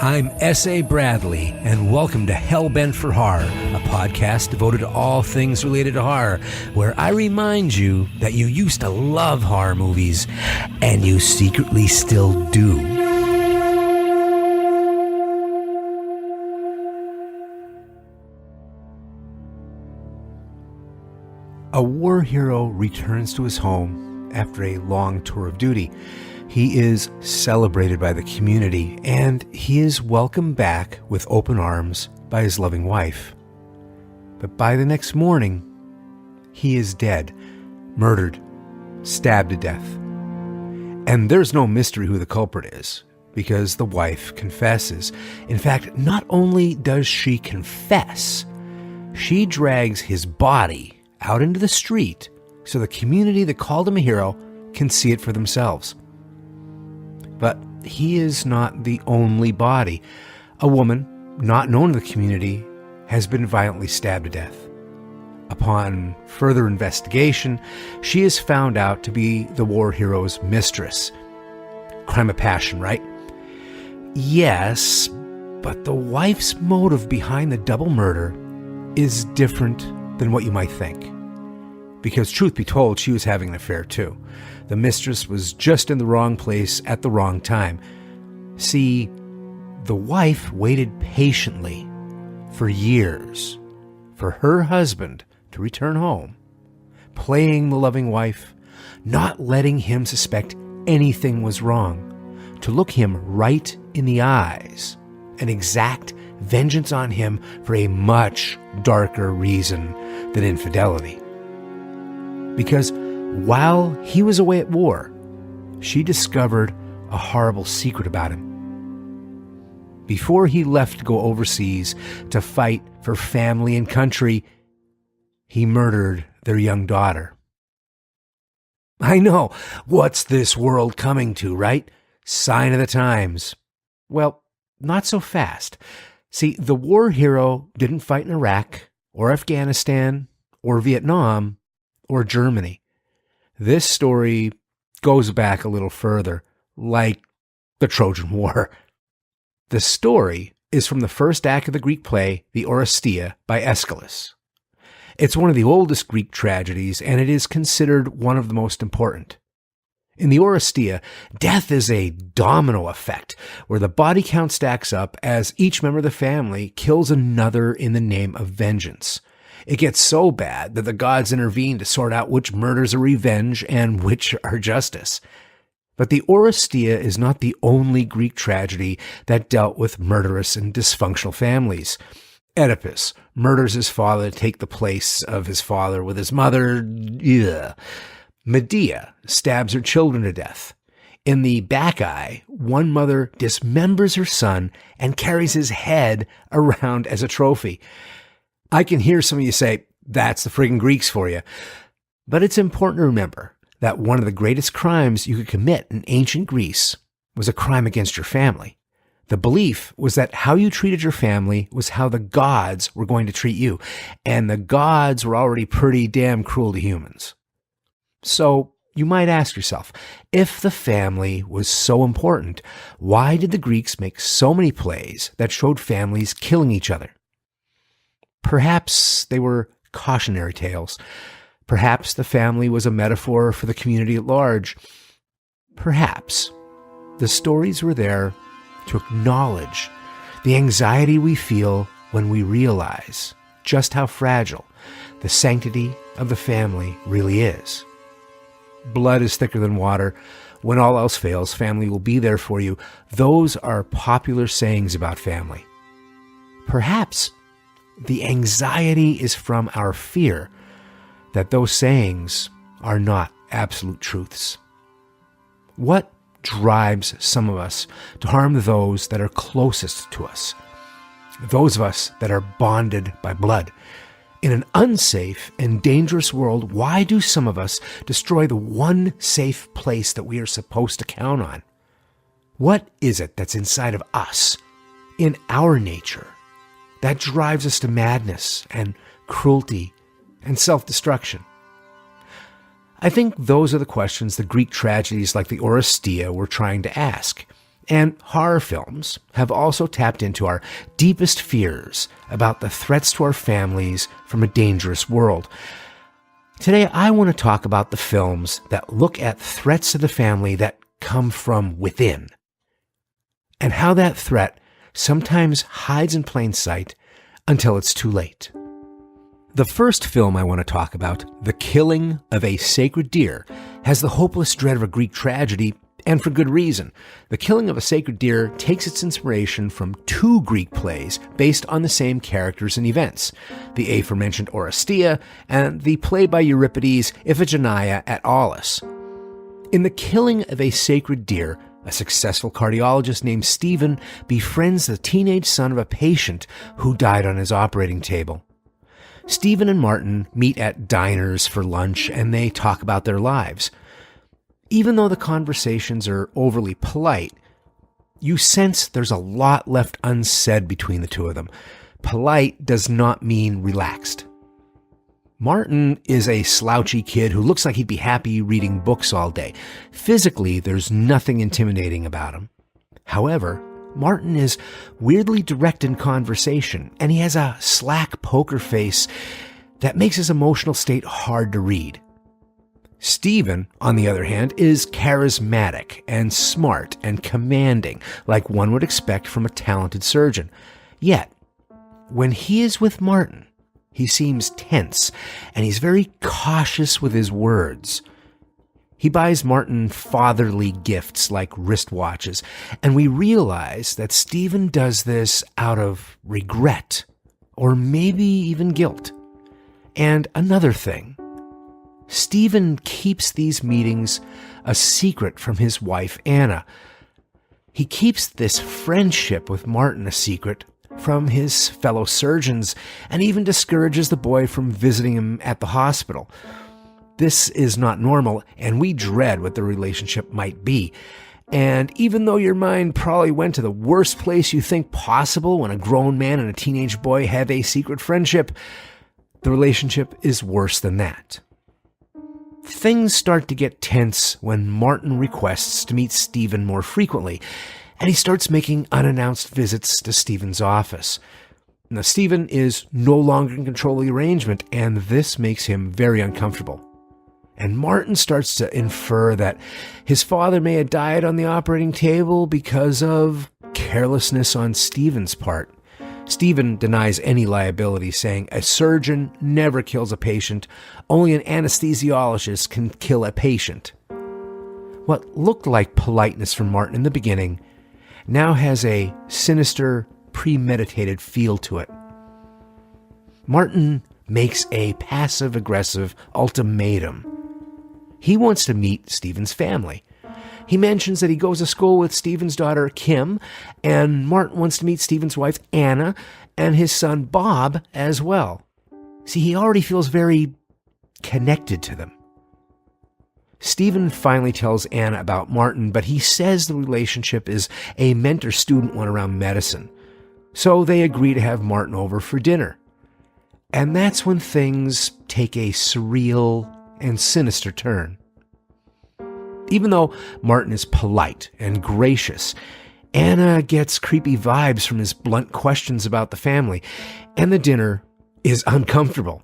I'm S.A. Bradley, and welcome to Hellbent for Horror, a podcast devoted to all things related to horror, where I remind you that you used to love horror movies, and you secretly still do. A war hero returns to his home after a long tour of duty. He is celebrated by the community, and he is welcomed back with open arms by his loving wife. But by the next morning, he is dead, murdered, stabbed to death. And there's no mystery who the culprit is, because the wife confesses. In fact, not only does she confess, she drags his body out into the street so the community that called him a hero can see it for themselves. But he is not the only body. A woman, not known to the community, has been violently stabbed to death. Upon further investigation, she is found out to be the war hero's mistress. Crime of passion, right? Yes, but the wife's motive behind the double murder is different than what you might think. Because truth be told, she was having an affair too. The mistress was just in the wrong place at the wrong time. See, the wife waited patiently for years for her husband to return home, playing the loving wife, not letting him suspect anything was wrong, to look him right in the eyes and exact vengeance on him for a much darker reason than infidelity. Because while he was away at war, she discovered a horrible secret about him. Before he left to go overseas to fight for family and country, he murdered their young daughter. I know, what's this world coming to, right? Sign of the times. Well, not so fast. See, the war hero didn't fight in Iraq, or Afghanistan, or Vietnam, or Germany. This story goes back a little further, like the Trojan War. The story is from the first act of the Greek play, the Oresteia, by Aeschylus. It's one of the oldest Greek tragedies, and it is considered one of the most important. In the Oresteia, death is a domino effect, where the body count stacks up as each member of the family kills another in the name of vengeance. It gets so bad that the gods intervene to sort out which murders are revenge and which are justice. But the Oresteia is not the only Greek tragedy that dealt with murderous and dysfunctional families. Oedipus murders his father to take the place of his father with his mother. Ugh. Medea stabs her children to death. In the Bacchae, one mother dismembers her son and carries his head around as a trophy. I can hear some of you say, that's the friggin' Greeks for you. But it's important to remember that one of the greatest crimes you could commit in ancient Greece was a crime against your family. The belief was that how you treated your family was how the gods were going to treat you. And the gods were already pretty damn cruel to humans. So you might ask yourself, if the family was so important, why did the Greeks make so many plays that showed families killing each other? Perhaps they were cautionary tales. Perhaps the family was a metaphor for the community at large. Perhaps the stories were there to acknowledge the anxiety we feel when we realize just how fragile the sanctity of the family really is. Blood is thicker than water. When all else fails, family will be there for you. Those are popular sayings about family. Perhaps the anxiety is from our fear that those sayings are not absolute truths. What drives some of us to harm those that are closest to us? Those of us that are bonded by blood. In an unsafe and dangerous world, why do some of us destroy the one safe place that we are supposed to count on? What is it that's inside of us, in our nature, that drives us to madness and cruelty and self-destruction? I think those are the questions the Greek tragedies like the Oresteia were trying to ask. And horror films have also tapped into our deepest fears about the threats to our families from a dangerous world. Today, I want to talk about the films that look at threats to the family that come from within, and how that threat sometimes hides in plain sight until it's too late. The first film I want to talk about, The Killing of a Sacred Deer, has the hopeless dread of a Greek tragedy, and for good reason. The Killing of a Sacred Deer takes its inspiration from two Greek plays based on the same characters and events, the aforementioned Oresteia and the play by Euripides Iphigenia at Aulis. In The Killing of a Sacred Deer, a successful cardiologist named Stephen befriends the teenage son of a patient who died on his operating table. Stephen and Martin meet at diners for lunch and they talk about their lives. Even though the conversations are overly polite, you sense there's a lot left unsaid between the two of them. Polite does not mean relaxed. Martin is a slouchy kid who looks like he'd be happy reading books all day. Physically, there's nothing intimidating about him. However, Martin is weirdly direct in conversation, and he has a slack poker face that makes his emotional state hard to read. Stephen, on the other hand, is charismatic and smart and commanding, like one would expect from a talented surgeon. Yet, when he is with Martin, he seems tense, and he's very cautious with his words. He buys Martin fatherly gifts like wristwatches, and we realize that Stephen does this out of regret, or maybe even guilt. And another thing, Stephen keeps these meetings a secret from his wife, Anna. He keeps this friendship with Martin a secret from his fellow surgeons, and even discourages the boy from visiting him at the hospital. This is not normal, and we dread what the relationship might be. And even though your mind probably went to the worst place you think possible when a grown man and a teenage boy have a secret friendship, the relationship is worse than that. Things start to get tense when Martin requests to meet Stephen more frequently, and he starts making unannounced visits to Stephen's office. Now, Stephen is no longer in control of the arrangement, and this makes him very uncomfortable. And Martin starts to infer that his father may have died on the operating table because of carelessness on Stephen's part. Stephen denies any liability, saying a surgeon never kills a patient, only an anesthesiologist can kill a patient. What looked like politeness from Martin in the beginning now has a sinister, premeditated feel to it. Martin makes a passive-aggressive ultimatum. He wants to meet Stephen's family. He mentions that he goes to school with Stephen's daughter, Kim, and Martin wants to meet Stephen's wife, Anna, and his son, Bob, as well. See, he already feels very connected to them. Stephen finally tells Anna about Martin, but he says the relationship is a mentor-student one around medicine. So they agree to have Martin over for dinner. And that's when things take a surreal and sinister turn. Even though Martin is polite and gracious, Anna gets creepy vibes from his blunt questions about the family, and the dinner is uncomfortable.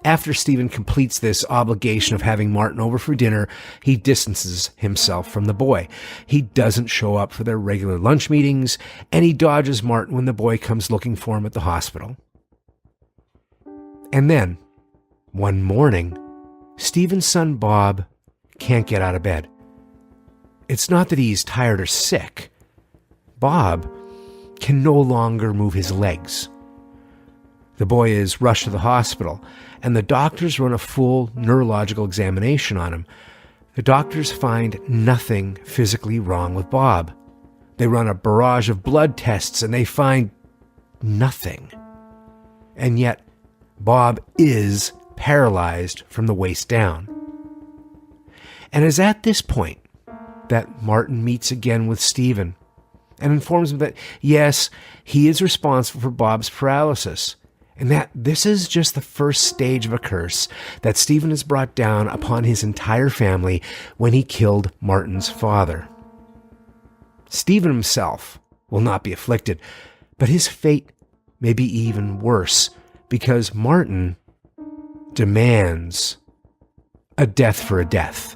After Stephen completes this obligation of having Martin over for dinner, he distances himself from the boy. He doesn't show up for their regular lunch meetings, and he dodges Martin when the boy comes looking for him at the hospital. And then, one morning, Stephen's son Bob can't get out of bed. It's not that he's tired or sick. Bob can no longer move his legs. The boy is rushed to the hospital, and the doctors run a full neurological examination on him. The doctors find nothing physically wrong with Bob. They run a barrage of blood tests, and they find nothing. And yet, Bob is paralyzed from the waist down. And it's at this point that Martin meets again with Stephen and informs him that, yes, he is responsible for Bob's paralysis, and that this is just the first stage of a curse that Stephen has brought down upon his entire family when he killed Martin's father. Stephen himself will not be afflicted, but his fate may be even worse because Martin demands a death for a death.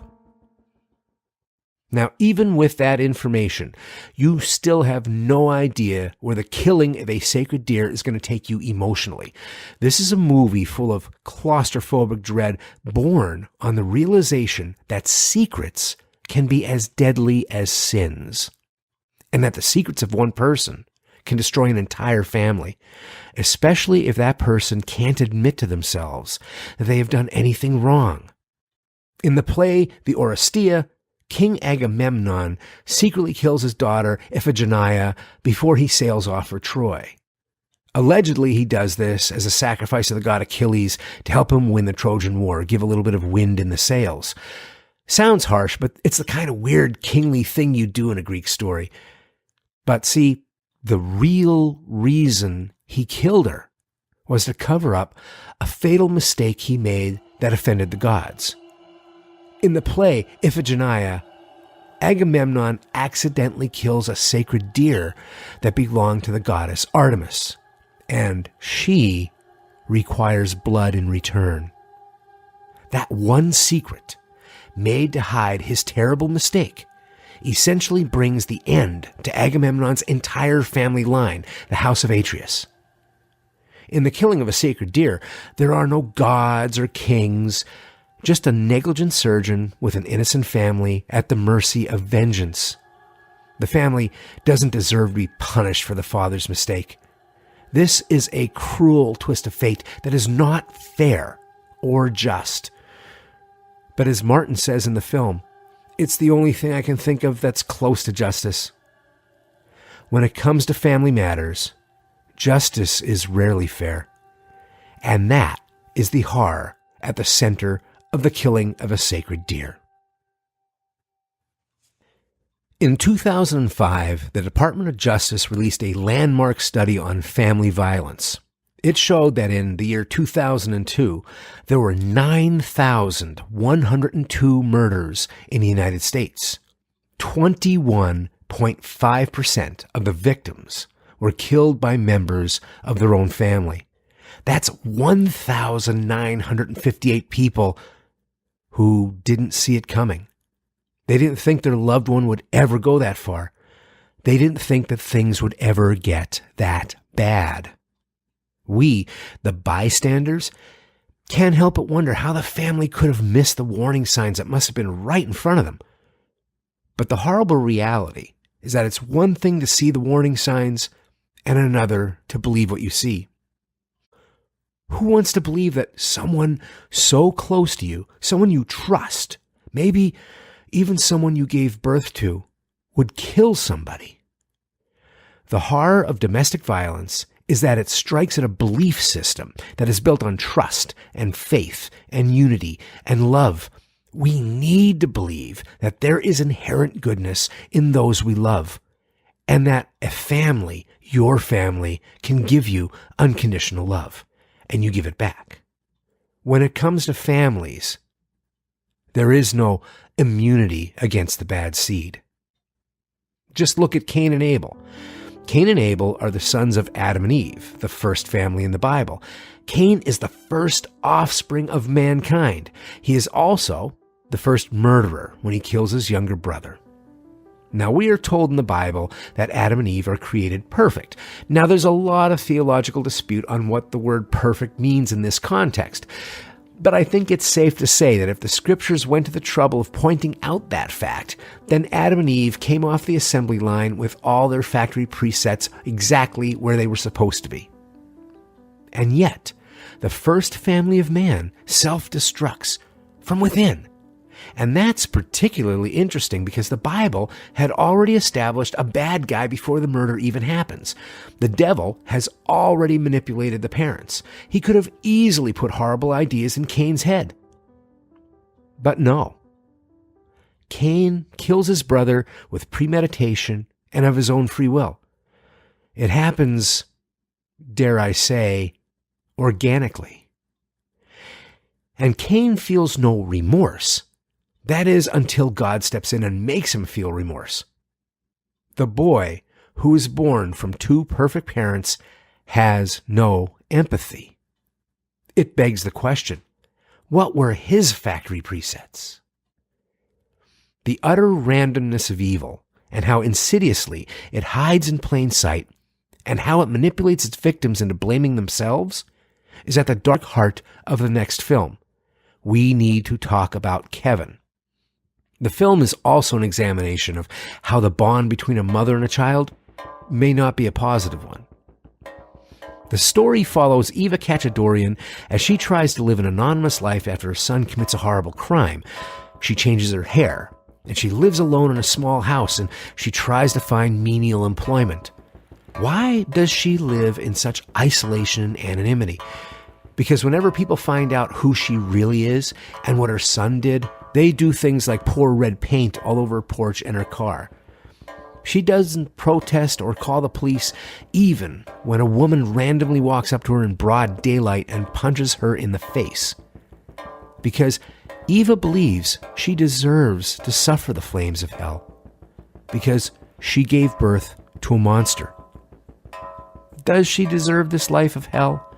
Now, even with that information, you still have no idea where the killing of a sacred deer is going to take you emotionally. This is a movie full of claustrophobic dread born on the realization that secrets can be as deadly as sins, and that the secrets of one person can destroy an entire family, especially if that person can't admit to themselves that they have done anything wrong. In the play The Oresteia, King Agamemnon secretly kills his daughter Iphigenia before he sails off for Troy. Allegedly, he does this as a sacrifice to the god Achilles to help him win the Trojan War, give a little bit of wind in the sails. Sounds harsh, but it's the kind of weird kingly thing you do in a Greek story. But see, the real reason he killed her was to cover up a fatal mistake he made that offended the gods. In the play Iphigenia, Agamemnon accidentally kills a sacred deer that belonged to the goddess Artemis, and she requires blood in return. That one secret, made to hide his terrible mistake, essentially brings the end to Agamemnon's entire family line, the House of Atreus. In the killing of a sacred deer, there are no gods or kings, just a negligent surgeon with an innocent family at the mercy of vengeance. The family doesn't deserve to be punished for the father's mistake. This is a cruel twist of fate that is not fair or just. But as Martin says in the film, it's the only thing I can think of that's close to justice. When it comes to family matters, justice is rarely fair. And that is the horror at the center of the killing of a sacred deer. In 2005, the Department of Justice released a landmark study on family violence. It showed that in the year 2002, there were 9,102 murders in the United States. 21.5% of the victims were killed by members of their own family. That's 1,958 people who didn't see it coming. They didn't think their loved one would ever go that far. They didn't think that things would ever get that bad. We, the bystanders, can't help but wonder how the family could have missed the warning signs that must have been right in front of them. But the horrible reality is that it's one thing to see the warning signs and another to believe what you see. Who wants to believe that someone so close to you, someone you trust, maybe even someone you gave birth to, would kill somebody? The horror of domestic violence is that it strikes at a belief system that is built on trust and faith and unity and love. We need to believe that there is inherent goodness in those we love, and that a family, your family, can give you unconditional love, and you give it back. When it comes to families, there is no immunity against the bad seed. Just look at Cain and Abel. Cain and Abel are the sons of Adam and Eve, the first family in the Bible. Cain is the first offspring of mankind. He is also the first murderer when he kills his younger brother. Now, we are told in the Bible that Adam and Eve are created perfect. Now, there's a lot of theological dispute on what the word perfect means in this context. But I think it's safe to say that if the scriptures went to the trouble of pointing out that fact, then Adam and Eve came off the assembly line with all their factory presets exactly where they were supposed to be. And yet, the first family of man self-destructs from within. And that's particularly interesting because the Bible had already established a bad guy before the murder even happens. The devil has already manipulated the parents. He could have easily put horrible ideas in Cain's head. But no. Cain kills his brother with premeditation and of his own free will. It happens, dare I say, organically. And Cain feels no remorse. That is, until God steps in and makes him feel remorse. The boy, who is born from two perfect parents, has no empathy. It begs the question, what were his factory presets? The utter randomness of evil, and how insidiously it hides in plain sight, and how it manipulates its victims into blaming themselves, is at the dark heart of the next film. We need to talk about Kevin. The film is also an examination of how the bond between a mother and a child may not be a positive one. The story follows Eva Kachadorian as she tries to live an anonymous life after her son commits a horrible crime. She changes her hair, and she lives alone in a small house, and she tries to find menial employment. Why does she live in such isolation and anonymity? Because whenever people find out who she really is and what her son did, they do things like pour red paint all over her porch and her car. She doesn't protest or call the police even when a woman randomly walks up to her in broad daylight and punches her in the face. Because Eva believes she deserves to suffer the flames of hell. Because she gave birth to a monster. Does she deserve this life of hell?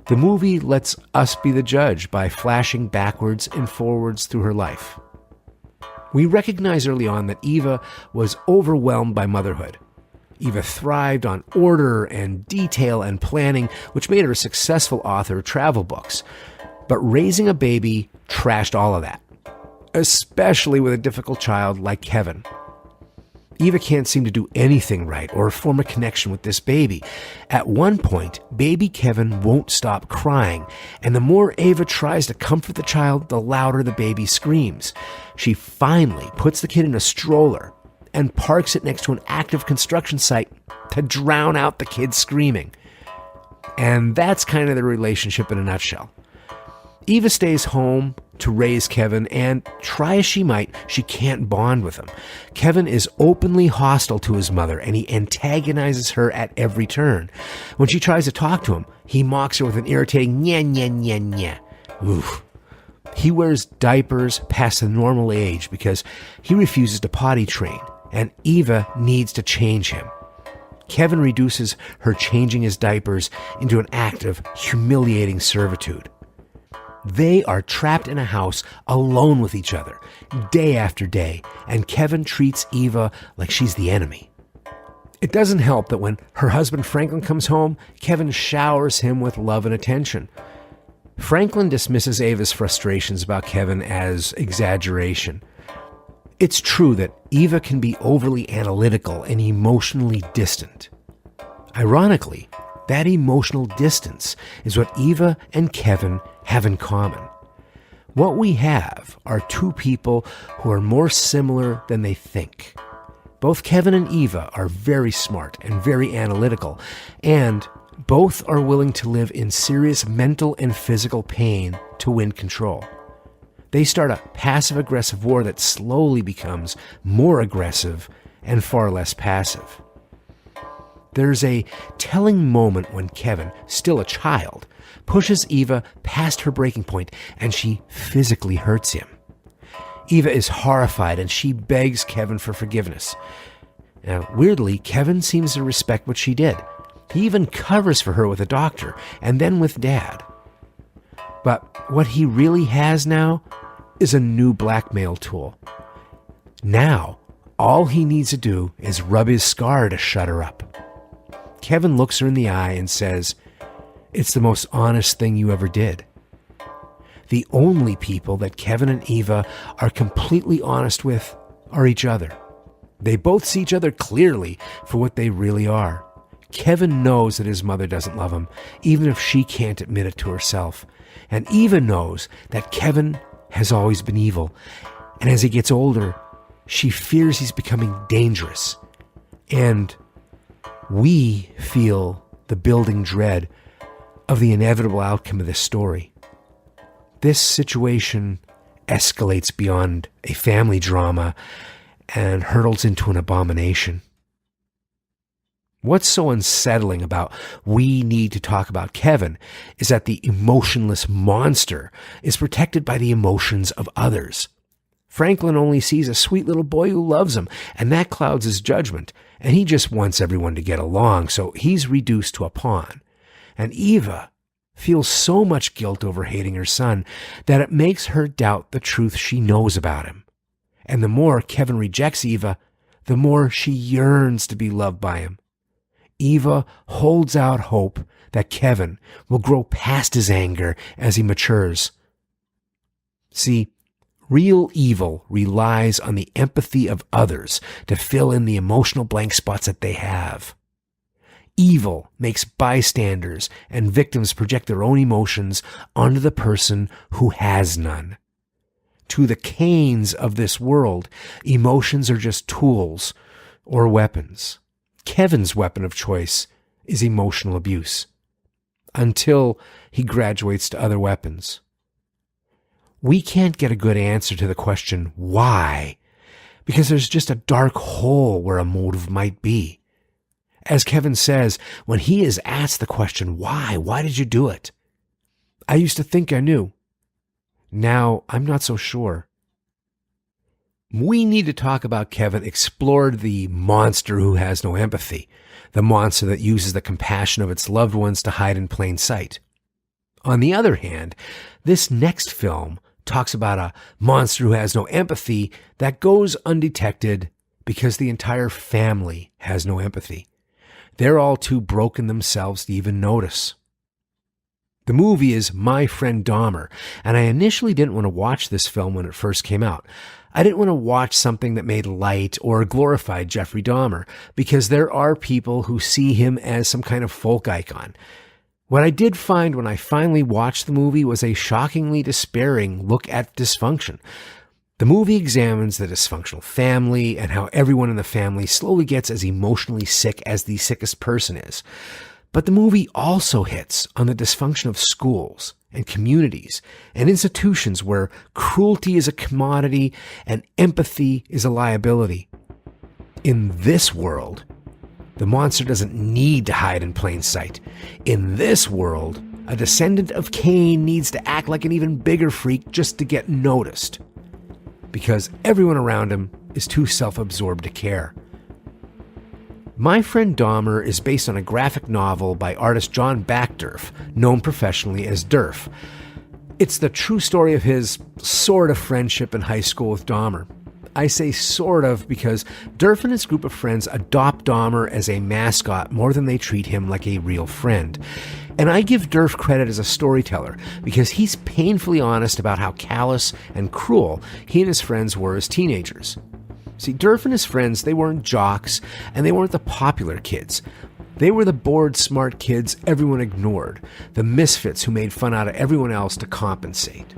The movie lets us be the judge by flashing backwards and forwards through her life. We recognize early on that Eva was overwhelmed by motherhood. Eva thrived on order and detail and planning, which made her a successful author of travel books. But raising a baby trashed all of that, especially with a difficult child like Kevin. Eva can't seem to do anything right or form a connection with this baby. At one point, baby Kevin won't stop crying, and the more Eva tries to comfort the child, the louder the baby screams. She finally puts the kid in a stroller and parks it next to an active construction site to drown out the kid screaming. And that's kind of the relationship in a nutshell. Eva stays home to raise Kevin, and try as she might, she can't bond with him. Kevin is openly hostile to his mother, and he antagonizes her at every turn. When she tries to talk to him, he mocks her with an irritating nya nya nya nya. Oof. He wears diapers past the normal age because he refuses to potty train, and Eva needs to change him. Kevin reduces her changing his diapers into an act of humiliating servitude. They are trapped in a house alone with each other, day after day, and Kevin treats Eva like she's the enemy. It doesn't help that when her husband Franklin comes home, Kevin showers him with love and attention. Franklin dismisses Eva's frustrations about Kevin as exaggeration. It's true that Eva can be overly analytical and emotionally distant. Ironically, that emotional distance is what Eva and Kevin have in common. What we have are two people who are more similar than they think. Both Kevin and Eva are very smart and very analytical, and both are willing to live in serious mental and physical pain to win control. They start a passive-aggressive war that slowly becomes more aggressive and far less passive. There's a telling moment when Kevin, still a child, pushes Eva past her breaking point and she physically hurts him. Eva is horrified and she begs Kevin for forgiveness. Now, weirdly, Kevin seems to respect what she did. He even covers for her with a doctor and then with Dad. But what he really has now is a new blackmail tool. Now, all he needs to do is rub his scar to shut her up. Kevin looks her in the eye and says, "It's the most honest thing you ever did." The only people that Kevin and Eva are completely honest with are each other. They both see each other clearly for what they really are. Kevin knows that his mother doesn't love him, even if she can't admit it to herself. And Eva knows that Kevin has always been evil. And as he gets older, she fears he's becoming dangerous. And we feel the building dread of the inevitable outcome of this story. This situation escalates beyond a family drama and hurtles into an abomination. What's so unsettling about We Need to Talk About Kevin is that the emotionless monster is protected by the emotions of others. Franklin only sees a sweet little boy who loves him, and that clouds his judgment, and he just wants everyone to get along, so he's reduced to a pawn. And Eva feels so much guilt over hating her son that it makes her doubt the truth she knows about him. And the more Kevin rejects Eva, the more she yearns to be loved by him. Eva holds out hope that Kevin will grow past his anger as he matures. See, real evil relies on the empathy of others to fill in the emotional blank spots that they have. Evil makes bystanders and victims project their own emotions onto the person who has none. To the Cains of this world, emotions are just tools or weapons. Kevin's weapon of choice is emotional abuse, until he graduates to other weapons. We can't get a good answer to the question, why? Because there's just a dark hole where a motive might be. As Kevin says, when he is asked the question, why did you do it? I used to think I knew. Now I'm not so sure. We need to talk about Kevin explored the monster who has no empathy, the monster that uses the compassion of its loved ones to hide in plain sight. On the other hand, this next film talks about a monster who has no empathy that goes undetected because the entire family has no empathy. They're all too broken themselves to even notice. The movie is My Friend Dahmer, and I initially didn't want to watch this film when it first came out. I didn't want to watch something that made light or glorified Jeffrey Dahmer, because there are people who see him as some kind of folk icon. What I did find when I finally watched the movie was a shockingly despairing look at dysfunction. The movie examines the dysfunctional family and how everyone in the family slowly gets as emotionally sick as the sickest person is. But the movie also hits on the dysfunction of schools and communities and institutions where cruelty is a commodity and empathy is a liability. In this world, the monster doesn't need to hide in plain sight. In this world, a descendant of Cain needs to act like an even bigger freak just to get noticed, because everyone around him is too self-absorbed to care. My Friend Dahmer is based on a graphic novel by artist John Backderf, known professionally as Derf. It's the true story of his sort of friendship in high school with Dahmer. I say sort of because Derf and his group of friends adopt Dahmer as a mascot more than they treat him like a real friend. And I give Derf credit as a storyteller because he's painfully honest about how callous and cruel he and his friends were as teenagers. See, Derf and his friends, they weren't jocks, and they weren't the popular kids. They were the bored, smart kids everyone ignored, the misfits who made fun out of everyone else to compensate.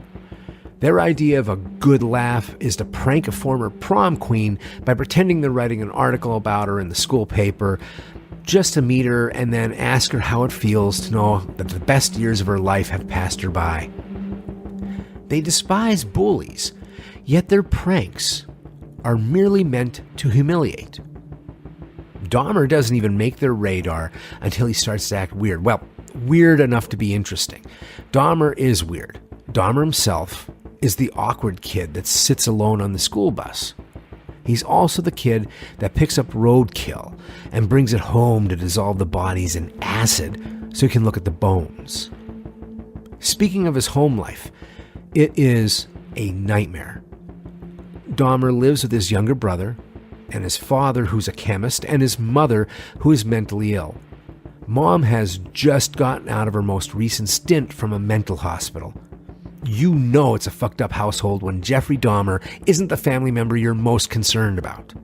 Their idea of a good laugh is to prank a former prom queen by pretending they're writing an article about her in the school paper, just to meet her and then ask her how it feels to know that the best years of her life have passed her by. They despise bullies, yet their pranks are merely meant to humiliate. Dahmer doesn't even make their radar until he starts to act weird. Well, weird enough to be interesting. Dahmer is weird. Dahmer himself is the awkward kid that sits alone on the school bus. He's also the kid that picks up roadkill and brings it home to dissolve the bodies in acid so he can look at the bones. Speaking of his home life, it is a nightmare. Dahmer lives with his younger brother and his father, who's a chemist, and his mother, who is mentally ill. Mom has just gotten out of her most recent stint from a mental hospital. You know it's a fucked up household when Jeffrey Dahmer isn't the family member you're most concerned about.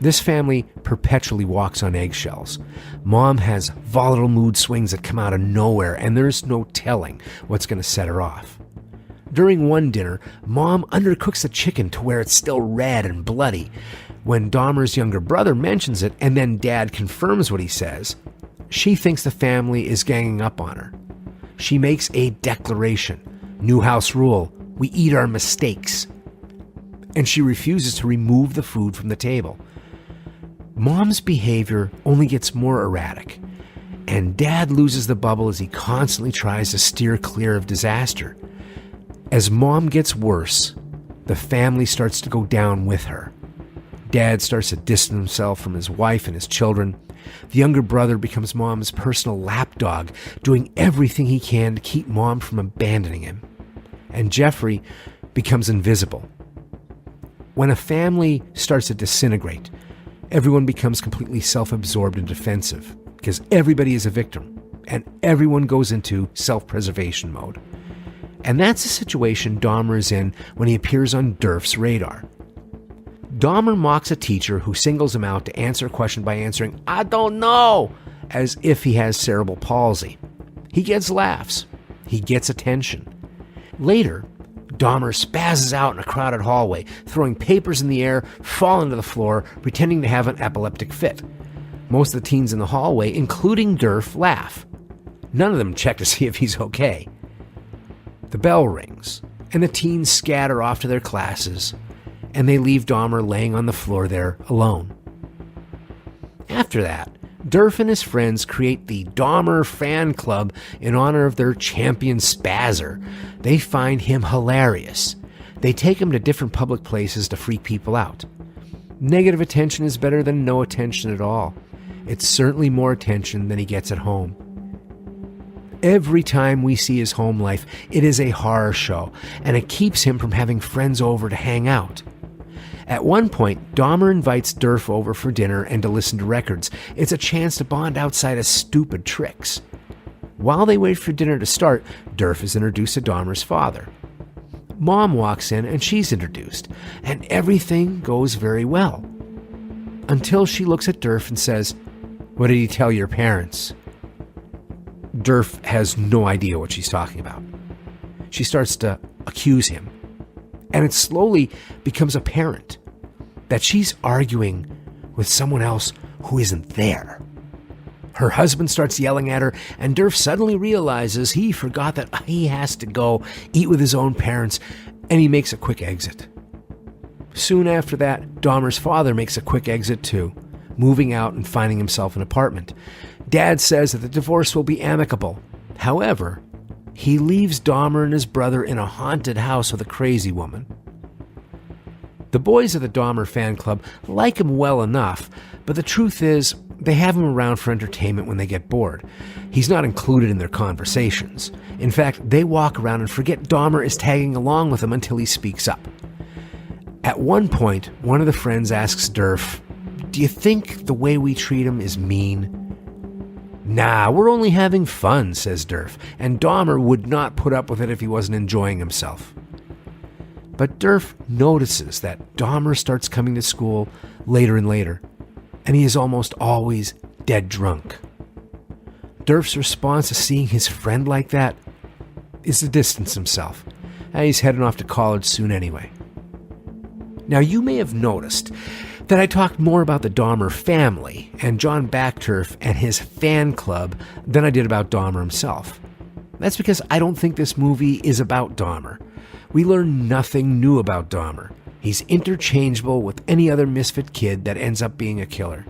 This family perpetually walks on eggshells. Mom has volatile mood swings that come out of nowhere, and there's no telling what's going to set her off. During one dinner, Mom undercooks the chicken to where it's still red and bloody. When Dahmer's younger brother mentions it, and then Dad confirms what he says, she thinks the family is ganging up on her. She makes a declaration. New house rule, we eat our mistakes. And she refuses to remove the food from the table. Mom's behavior only gets more erratic, and Dad loses the bubble as he constantly tries to steer clear of disaster. As Mom gets worse, The family starts to go down with her. Dad starts to distance himself from his wife and his children. The younger brother becomes Mom's personal lapdog, doing everything he can to keep Mom from abandoning him. And Jeffrey becomes invisible. When a family starts to disintegrate, everyone becomes completely self-absorbed and defensive because everybody is a victim and everyone goes into self-preservation mode. And that's the situation Dahmer is in when he appears on Durf's radar. Dahmer mocks a teacher who singles him out to answer a question by answering, "I don't know," as if he has cerebral palsy. He gets laughs. He gets attention. Later, Dahmer spazzes out in a crowded hallway, throwing papers in the air, falling to the floor, pretending to have an epileptic fit. Most of the teens in the hallway, including Durf, laugh. None of them check to see if he's okay. The bell rings, and the teens scatter off to their classes, and they leave Dahmer laying on the floor there alone. After that, Durf and his friends create the Dahmer fan club in honor of their champion spazzer. They find him hilarious. They take him to different public places to freak people out. Negative attention is better than no attention at all. It's certainly more attention than he gets at home. Every time we see his home life, it is a horror show, and it keeps him from having friends over to hang out. At one point, Dahmer invites Durf over for dinner and to listen to records. It's a chance to bond outside of stupid tricks. While they wait for dinner to start, Durf is introduced to Dahmer's father. Mom walks in and she's introduced, and everything goes very well. Until she looks at Durf and says, "What did he tell your parents?" Durf has no idea what she's talking about. She starts to accuse him. And it slowly becomes apparent that she's arguing with someone else who isn't there. Her husband starts yelling at her, and Durf suddenly realizes he forgot that he has to go eat with his own parents, and he makes a quick exit. Soon after that, Dahmer's father makes a quick exit too, moving out and finding himself an apartment. Dad says that the divorce will be amicable. However, he leaves Dahmer and his brother in a haunted house with a crazy woman. The boys of the Dahmer fan club like him well enough, but the truth is, they have him around for entertainment when they get bored. He's not included in their conversations. In fact, they walk around and forget Dahmer is tagging along with them until he speaks up. At one point, one of the friends asks Durf, "Do you think the way we treat him is mean?" "Nah, we're only having fun," says Durf, and Dahmer would not put up with it if he wasn't enjoying himself. But Durf notices that Dahmer starts coming to school later and later, and he is almost always dead drunk. Durf's response to seeing his friend like that is to distance himself, and he's heading off to college soon anyway. Now, you may have noticed that I talked more about the Dahmer family and John Backturf and his fan club than I did about Dahmer himself. That's because I don't think this movie is about Dahmer. We learn nothing new about Dahmer. He's interchangeable with any other misfit kid that ends up being a killer.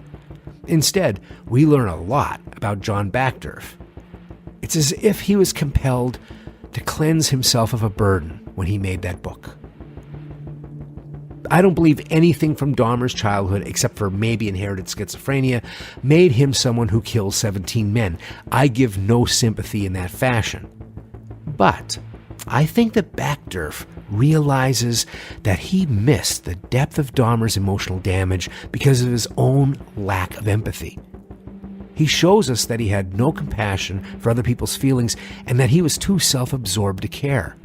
Instead, we learn a lot about John Backturf. It's as if he was compelled to cleanse himself of a burden when he made that book. I don't believe anything from Dahmer's childhood, except for maybe inherited schizophrenia, made him someone who kills 17 men. I give no sympathy in that fashion. But I think that Backturf realizes that he missed the depth of Dahmer's emotional damage because of his own lack of empathy. He shows us that he had no compassion for other people's feelings and that he was too self-absorbed to care.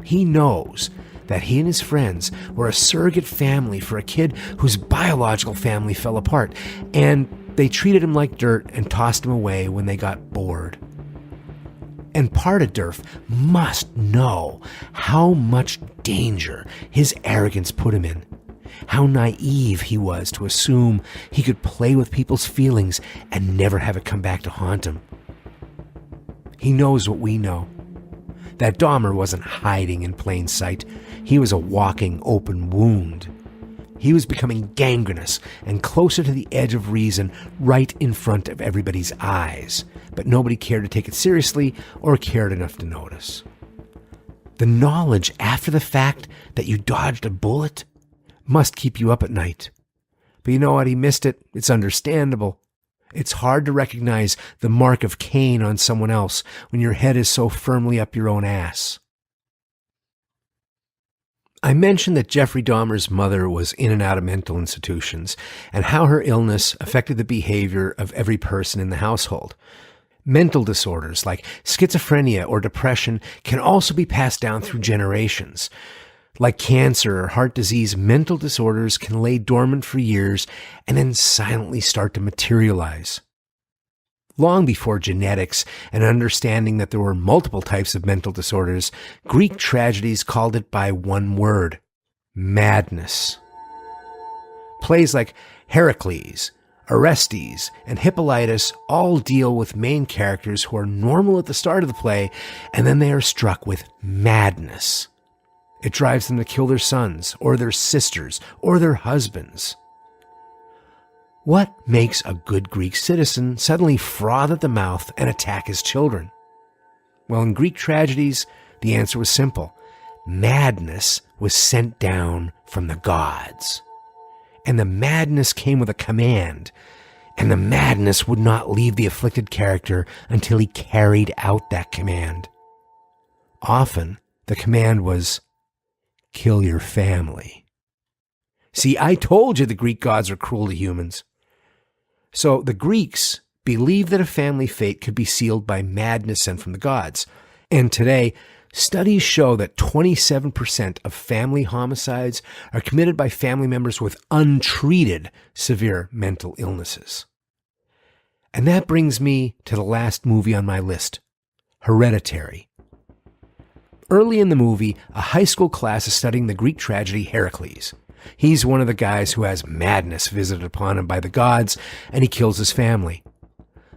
He knows that he and his friends were a surrogate family for a kid whose biological family fell apart, and they treated him like dirt and tossed him away when they got bored. And part of Durf must know how much danger his arrogance put him in, how naive he was to assume he could play with people's feelings and never have it come back to haunt him. He knows what we know, that Dahmer wasn't hiding in plain sight. He was a walking open wound. He was becoming gangrenous and closer to the edge of reason right in front of everybody's eyes, but nobody cared to take it seriously or cared enough to notice. The knowledge after the fact that you dodged a bullet must keep you up at night. But you know what? He missed it. It's understandable. It's hard to recognize the mark of Cain on someone else when your head is so firmly up your own ass. I mentioned that Jeffrey Dahmer's mother was in and out of mental institutions and how her illness affected the behavior of every person in the household. Mental disorders like schizophrenia or depression can also be passed down through generations. Like cancer or heart disease, mental disorders can lay dormant for years and then silently start to materialize. Long before genetics and understanding that there were multiple types of mental disorders, Greek tragedies called it by one word: madness. Plays like Heracles, Orestes, and Hippolytus all deal with main characters who are normal at the start of the play, and then they are struck with madness. It drives them to kill their sons, or their sisters, or their husbands. What makes a good Greek citizen suddenly froth at the mouth and attack his children? Well, in Greek tragedies, the answer was simple. Madness was sent down from the gods. And the madness came with a command, and the madness would not leave the afflicted character until he carried out that command. Often, the command was, kill your family. See, I told you the Greek gods are cruel to humans. So the Greeks believed that a family fate could be sealed by madness sent from the gods. And today, studies show that 27% of family homicides are committed by family members with untreated severe mental illnesses. And that brings me to the last movie on my list, Hereditary. Early in the movie, a high school class is studying the Greek tragedy Heracles. He's one of the guys who has madness visited upon him by the gods, and he kills his family.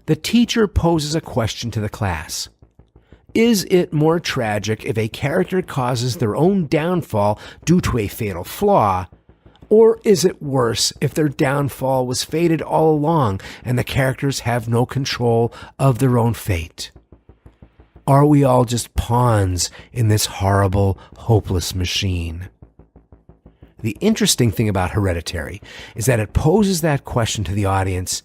The teacher poses a question to the class. Is it more tragic if a character causes their own downfall due to a fatal flaw, or is it worse if their downfall was fated all along and the characters have no control of their own fate? Are we all just pawns in this horrible, hopeless machine? The interesting thing about Hereditary is that it poses that question to the audience,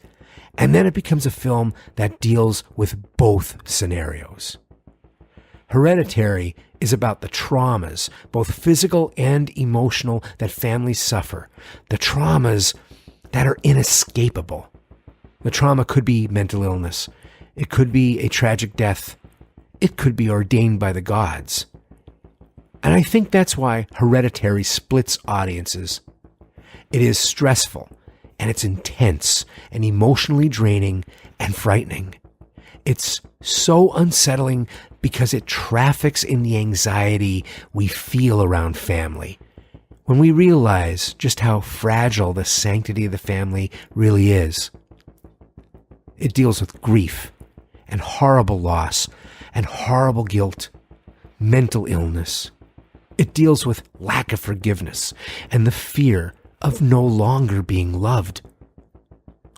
and then it becomes a film that deals with both scenarios. Hereditary is about the traumas, both physical and emotional, that families suffer. The traumas that are inescapable. The trauma could be mental illness. It could be a tragic death. It could be ordained by the gods. And I think that's why Hereditary splits audiences. It is stressful, and it's intense, and emotionally draining, and frightening. It's so unsettling because it traffics in the anxiety we feel around family, when we realize just how fragile the sanctity of the family really is. It deals with grief, and horrible loss, and horrible guilt, mental illness. It deals with lack of forgiveness and the fear of no longer being loved.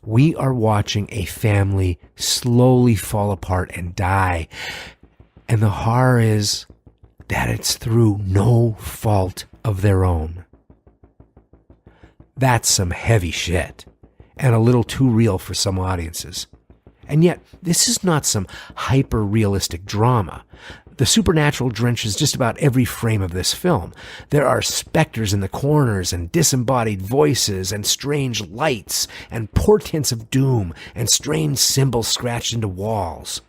We are watching a family slowly fall apart and die. And the horror is that it's through no fault of their own. That's some heavy shit, and a little too real for some audiences. And yet, this is not some hyper-realistic drama. The supernatural drenches just about every frame of this film. There are specters in the corners, and disembodied voices, and strange lights, and portents of doom, and strange symbols scratched into walls.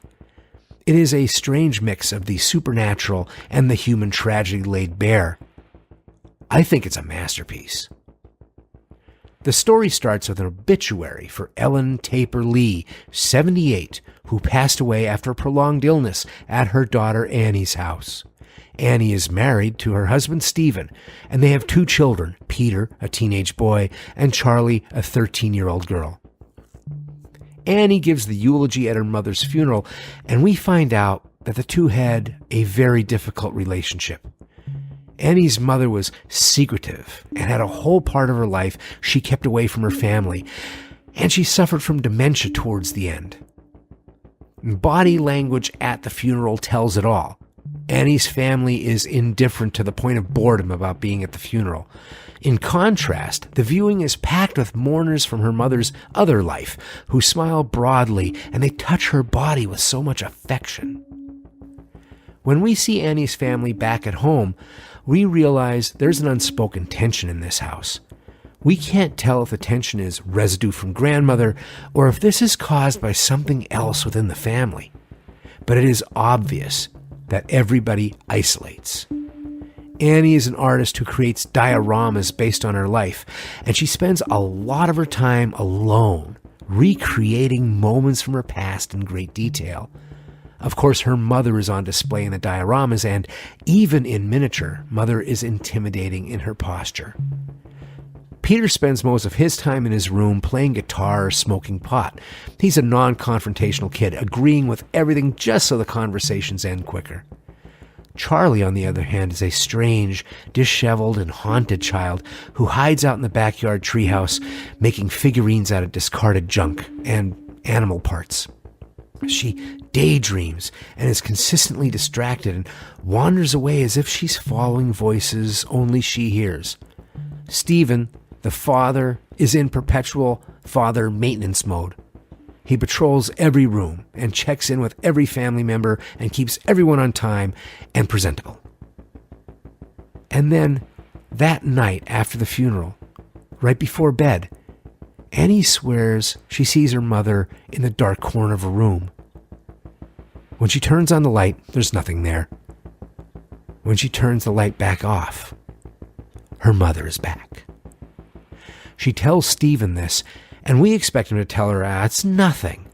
It is a strange mix of the supernatural and the human tragedy laid bare. I think it's a masterpiece. The story starts with an obituary for Ellen Taper Lee, 78, who passed away after a prolonged illness at her daughter Annie's house. Annie is married to her husband Stephen, and they have 2 children, Peter, a teenage boy, and Charlie, a 13-year-old girl. Annie gives the eulogy at her mother's funeral, and we find out that the two had a very difficult relationship. Annie's mother was secretive and had a whole part of her life she kept away from her family, and she suffered from dementia towards the end. Body language at the funeral tells it all. Annie's family is indifferent to the point of boredom about being at the funeral. In contrast, the viewing is packed with mourners from her mother's other life who smile broadly and they touch her body with so much affection. When we see Annie's family back at home, we realize there's an unspoken tension in this house. We can't tell if the tension is residue from grandmother or if this is caused by something else within the family. But it is obvious that everybody isolates. Annie is an artist who creates dioramas based on her life, and she spends a lot of her time alone, recreating moments from her past in great detail. Of course, her mother is on display in the dioramas, and even in miniature, Mother is intimidating in her posture. Peter spends most of his time in his room playing guitar or smoking pot. He's a non-confrontational kid, agreeing with everything just so the conversations end quicker. Charlie, on the other hand, is a strange, disheveled, and haunted child who hides out in the backyard treehouse, making figurines out of discarded junk and animal parts. She daydreams and is consistently distracted and wanders away as if she's following voices only she hears. Stephen, the father, is in perpetual father maintenance mode. He patrols every room and checks in with every family member and keeps everyone on time and presentable. And then, that night after the funeral, right before bed, Annie swears she sees her mother in the dark corner of a room. When she turns on the light, there's nothing there. When she turns the light back off, her mother is back. She tells Stephen this, and we expect him to tell her, it's nothing.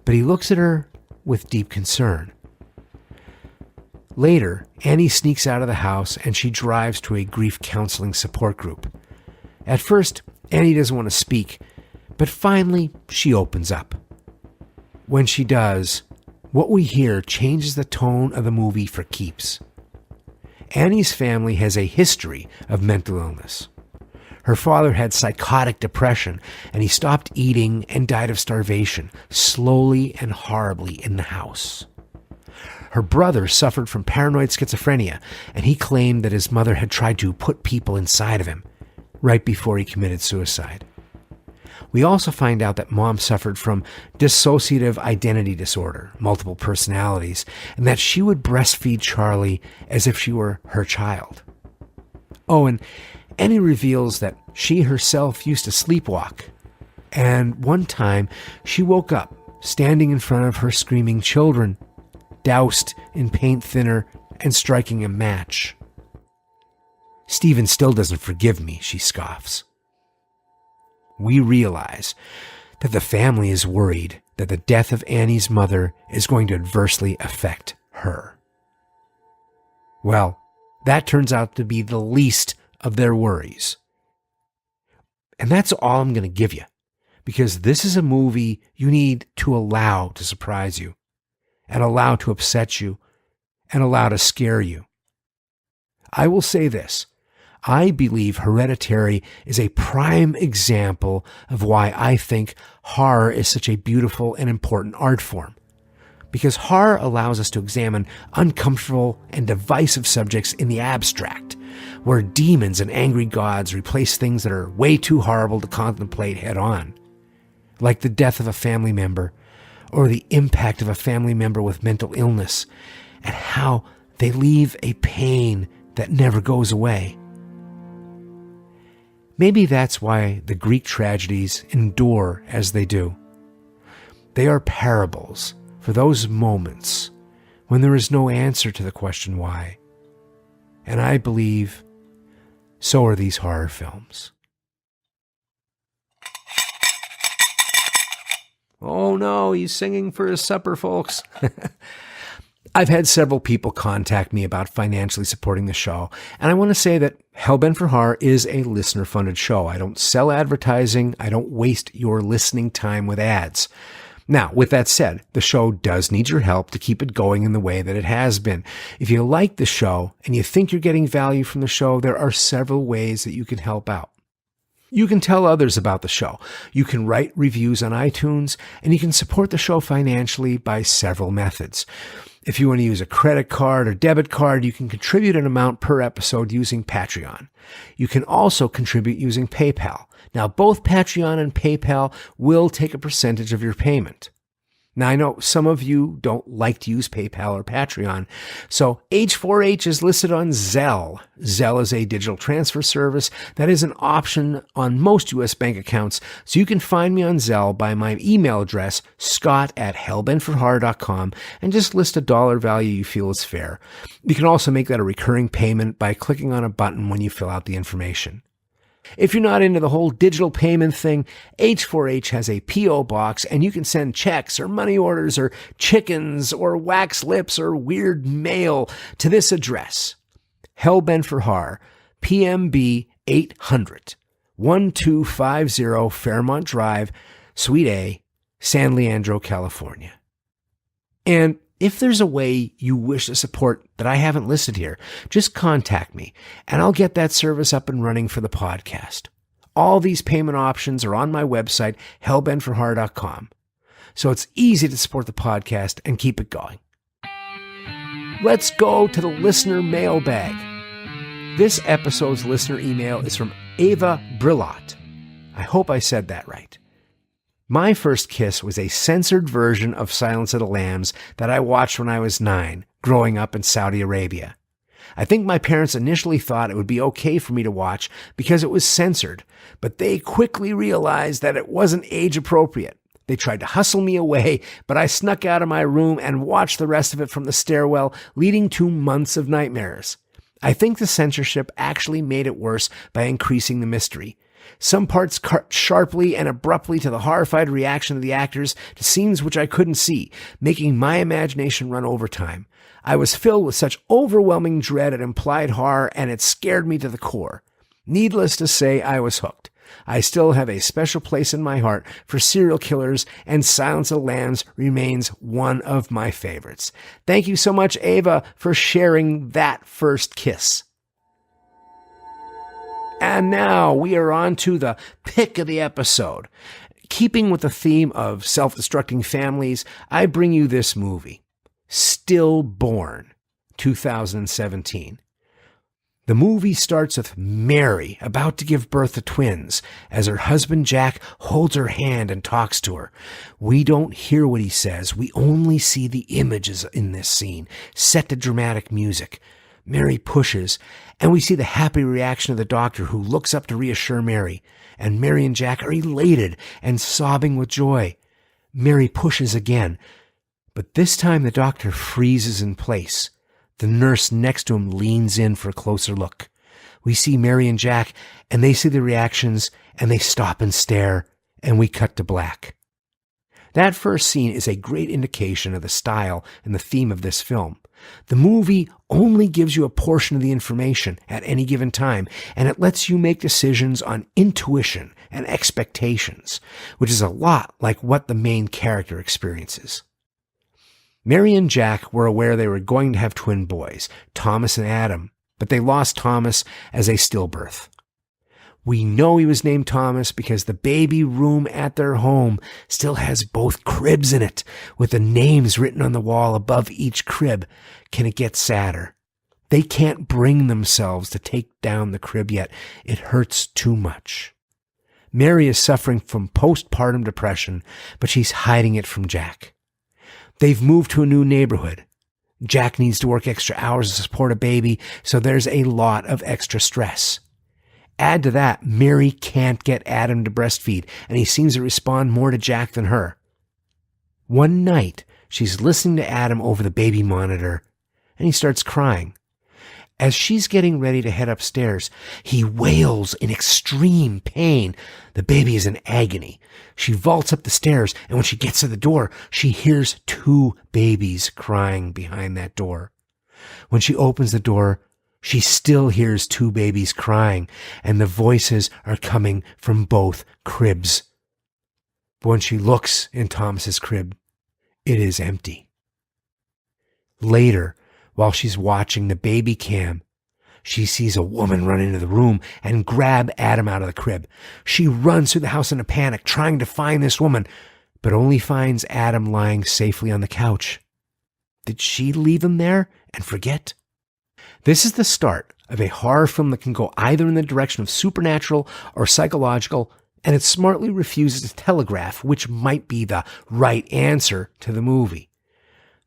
But he looks at her with deep concern. Later, Annie sneaks out of the house and she drives to a grief counseling support group. At first, Annie doesn't want to speak, but finally, she opens up. When she does, what we hear changes the tone of the movie for keeps. Annie's family has a history of mental illness. Her father had psychotic depression, and he stopped eating and died of starvation, slowly and horribly in the house. Her brother suffered from paranoid schizophrenia, and he claimed that his mother had tried to put people inside of him right before he committed suicide. We also find out that Mom suffered from dissociative identity disorder, multiple personalities, and that she would breastfeed Charlie as if she were her child. Oh, and Annie reveals that she herself used to sleepwalk, and one time she woke up standing in front of her screaming children, doused in paint thinner and striking a match. Stephen still doesn't forgive me, she scoffs. We realize that the family is worried that the death of Annie's mother is going to adversely affect her. Well, that turns out to be the least of their worries. And that's all I'm going to give you, because this is a movie you need to allow to surprise you, and allow to upset you, and allow to scare you. I will say this. I believe Hereditary is a prime example of why I think horror is such a beautiful and important art form. Because horror allows us to examine uncomfortable and divisive subjects in the abstract, where demons and angry gods replace things that are way too horrible to contemplate head on, like the death of a family member, or the impact of a family member with mental illness, and how they leave a pain that never goes away. Maybe that's why the Greek tragedies endure as they do. They are parables for those moments when there is no answer to the question why. And I believe so are these horror films. Oh no, he's singing for his supper, folks. I've had several people contact me about financially supporting the show, and I want to say that Hellbent for Horror is a listener-funded show. I don't sell advertising. I don't waste your listening time with ads. Now, with that said, the show does need your help to keep it going in the way that it has been. If you like the show and you think you're getting value from the show, there are several ways that you can help out. You can tell others about the show. You can write reviews on iTunes, and you can support the show financially by several methods. If you want to use a credit card or debit card, you can contribute an amount per episode using Patreon. You can also contribute using PayPal. Now, both Patreon and PayPal will take a percentage of your payment. Now, I know some of you don't like to use PayPal or Patreon, so H4H is listed on Zelle. Zelle is a digital transfer service that is an option on most U.S. bank accounts, so you can find me on Zelle by my email address, scott@hellbentforhorror.com, and just list a dollar value you feel is fair. You can also make that a recurring payment by clicking on a button when you fill out the information. If you're not into the whole digital payment thing, H4H has a P.O. box, and you can send checks or money orders or chickens or wax lips or weird mail to this address. Hellbent for Horror, PMB 800, 1250 Fairmont Drive, Suite A, San Leandro, California. And if there's a way you wish to support that I haven't listed here, just contact me and I'll get that service up and running for the podcast. All these payment options are on my website, hellbentforhorror.com. So it's easy to support the podcast and keep it going. Let's go to the listener mailbag. This episode's listener email is from Ava Brillat. I hope I said that right. My first kiss was a censored version of Silence of the Lambs that I watched when I was 9, growing up in Saudi Arabia. I think my parents initially thought it would be okay for me to watch because it was censored, but they quickly realized that it wasn't age appropriate. They tried to hustle me away, but I snuck out of my room and watched the rest of it from the stairwell, leading to months of nightmares. I think the censorship actually made it worse by increasing the mystery. Some parts cut sharply and abruptly to the horrified reaction of the actors to scenes which I couldn't see, making my imagination run overtime. I was filled with such overwhelming dread at implied horror, and it scared me to the core. Needless to say, I was hooked. I still have a special place in my heart for serial killers, and Silence of the Lambs remains one of my favorites. Thank you so much, Ava, for sharing that first kiss. And now we are on to the pick of the episode. Keeping with the theme of self-destructing families, I bring you this movie, Stillborn, 2017. The movie starts with Mary about to give birth to twins as her husband Jack holds her hand and talks to her. We don't hear what he says. We only see the images in this scene, set to dramatic music. Mary pushes, and we see the happy reaction of the doctor, who looks up to reassure Mary, and Mary and Jack are elated and sobbing with joy. Mary pushes again, but this time the doctor freezes in place. The nurse next to him leans in for a closer look. We see Mary and Jack, and they see the reactions, and they stop and stare, and we cut to black. That first scene is a great indication of the style and the theme of this film. The movie only gives you a portion of the information at any given time, and it lets you make decisions on intuition and expectations, which is a lot like what the main character experiences. Mary and Jack were aware they were going to have twin boys, Thomas and Adam, but they lost Thomas as a stillbirth. We know he was named Thomas because the baby room at their home still has both cribs in it, with the names written on the wall above each crib. Can it get sadder? They can't bring themselves to take down the crib yet. It hurts too much. Mary is suffering from postpartum depression, but she's hiding it from Jack. They've moved to a new neighborhood. Jack needs to work extra hours to support a baby, so there's a lot of extra stress. Add to that, Mary can't get Adam to breastfeed, and he seems to respond more to Jack than her. One night, she's listening to Adam over the baby monitor, and he starts crying. As she's getting ready to head upstairs, he wails in extreme pain. The baby is in agony. She vaults up the stairs, and when she gets to the door, she hears 2 babies crying behind that door. When she opens the door, she still hears 2 babies crying, and the voices are coming from both cribs. But when she looks in Thomas's crib, it is empty. Later, while she's watching the baby cam, she sees a woman run into the room and grab Adam out of the crib. She runs through the house in a panic, trying to find this woman, but only finds Adam lying safely on the couch. Did she leave him there and forget? This is the start of a horror film that can go either in the direction of supernatural or psychological, and it smartly refuses to telegraph which might be the right answer to the movie.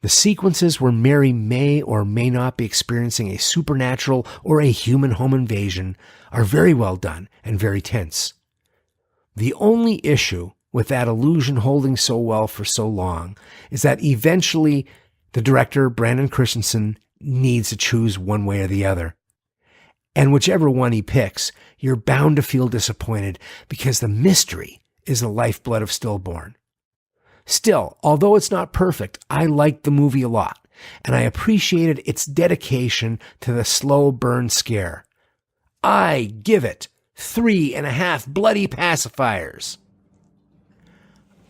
The sequences where Mary may or may not be experiencing a supernatural or a human home invasion are very well done and very tense. The only issue with that illusion holding so well for so long is that eventually the director, Brandon Christensen, needs to choose one way or the other. And whichever one he picks, you're bound to feel disappointed because the mystery is the lifeblood of Stillborn. Still, although it's not perfect, I liked the movie a lot, and I appreciated its dedication to the slow burn scare. I give it 3.5 bloody pacifiers.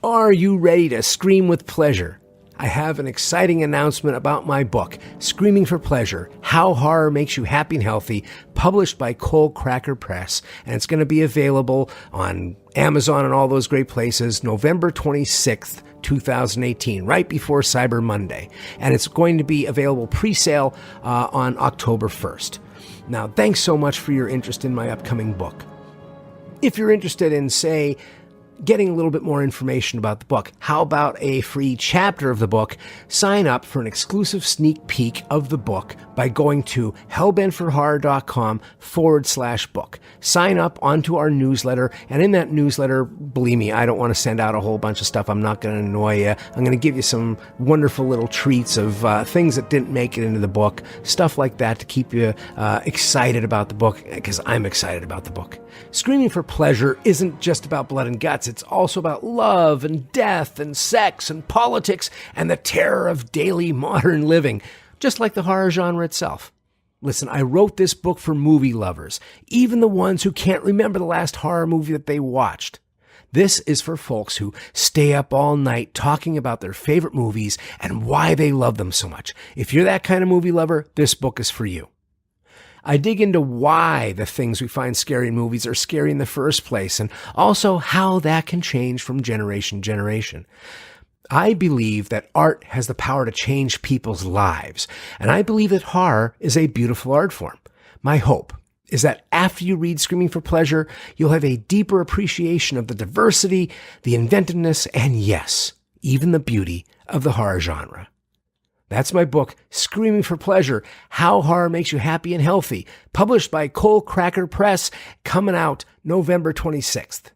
Are you ready to scream with pleasure? I have an exciting announcement about my book, Screaming for Pleasure, How Horror Makes You Happy and Healthy, published by Cold Cracker Press, and it's going to be available on Amazon and all those great places November 26th, 2018, right before Cyber Monday. And it's going to be available pre-sale on October 1st. Now, thanks so much for your interest in my upcoming book. If you're interested in, say, getting a little bit more information about the book, how about a free chapter of the book? Sign up for an exclusive sneak peek of the book by going to hellbentforhorror.com/book. Sign up onto our newsletter, and in that newsletter, believe me, I don't want to send out a whole bunch of stuff. I'm not going to annoy you. I'm going to give you some wonderful little treats of things that didn't make it into the book, stuff like that to keep you excited about the book, because I'm excited about the book. Screaming for Pleasure isn't just about blood and guts. It's also about love and death and sex and politics and the terror of daily modern living, just like the horror genre itself. Listen, I wrote this book for movie lovers, even the ones who can't remember the last horror movie that they watched. This is for folks who stay up all night talking about their favorite movies and why they love them so much. If you're that kind of movie lover, this book is for you. I dig into why the things we find scary in movies are scary in the first place, and also how that can change from generation to generation. I believe that art has the power to change people's lives, and I believe that horror is a beautiful art form. My hope is that after you read Screaming for Pleasure, you'll have a deeper appreciation of the diversity, the inventiveness, and yes, even the beauty of the horror genre. That's my book, Screaming for Pleasure, How Horror Makes You Happy and Healthy, published by Cold Cracker Press, coming out November 26th.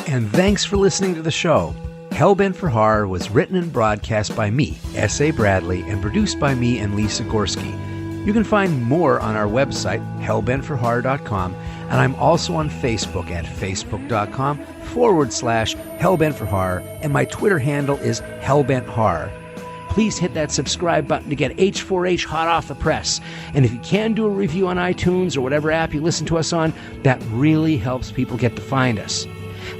And thanks for listening to the show. Hellbent for Horror was written and broadcast by me, S.A. Bradley, and produced by me and Lisa Gorski. You can find more on our website, hellbentforhorror.com, and I'm also on Facebook at facebook.com/hellbentforhorror, and my Twitter handle is hellbenthorror. Please hit that subscribe button to get H4H hot off the press. And if you can do a review on iTunes or whatever app you listen to us on, that really helps people get to find us.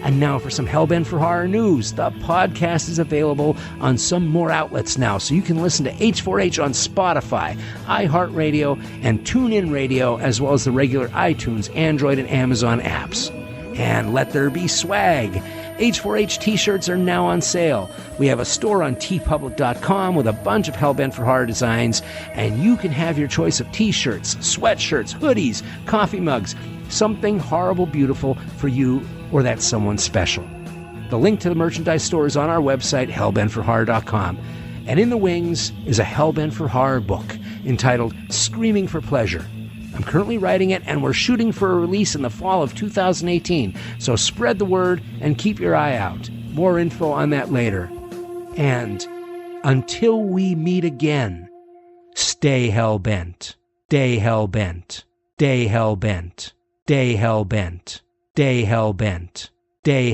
And now for some Hellbent for Horror news. The podcast is available on some more outlets now, so you can listen to H4H on Spotify, iHeartRadio, and TuneIn Radio, as well as the regular iTunes, Android, and Amazon apps. And let there be swag. H4H t-shirts are now on sale. We have a store on tpublic.com with a bunch of Hellbent for Horror designs, and you can have your choice of t-shirts, sweatshirts, hoodies, coffee mugs, something horrible beautiful for you or that someone special. The link to the merchandise store is on our website, hellbentforhorror.com. And in the wings is a Hellbent for Horror book entitled Screaming for Pleasure. I'm currently writing it, and we're shooting for a release in the fall of 2018, so spread the word and keep your eye out. More info on that later. And until we meet again, stay hellbent, stay hellbent, stay hellbent, stay hellbent, stay hellbent, stay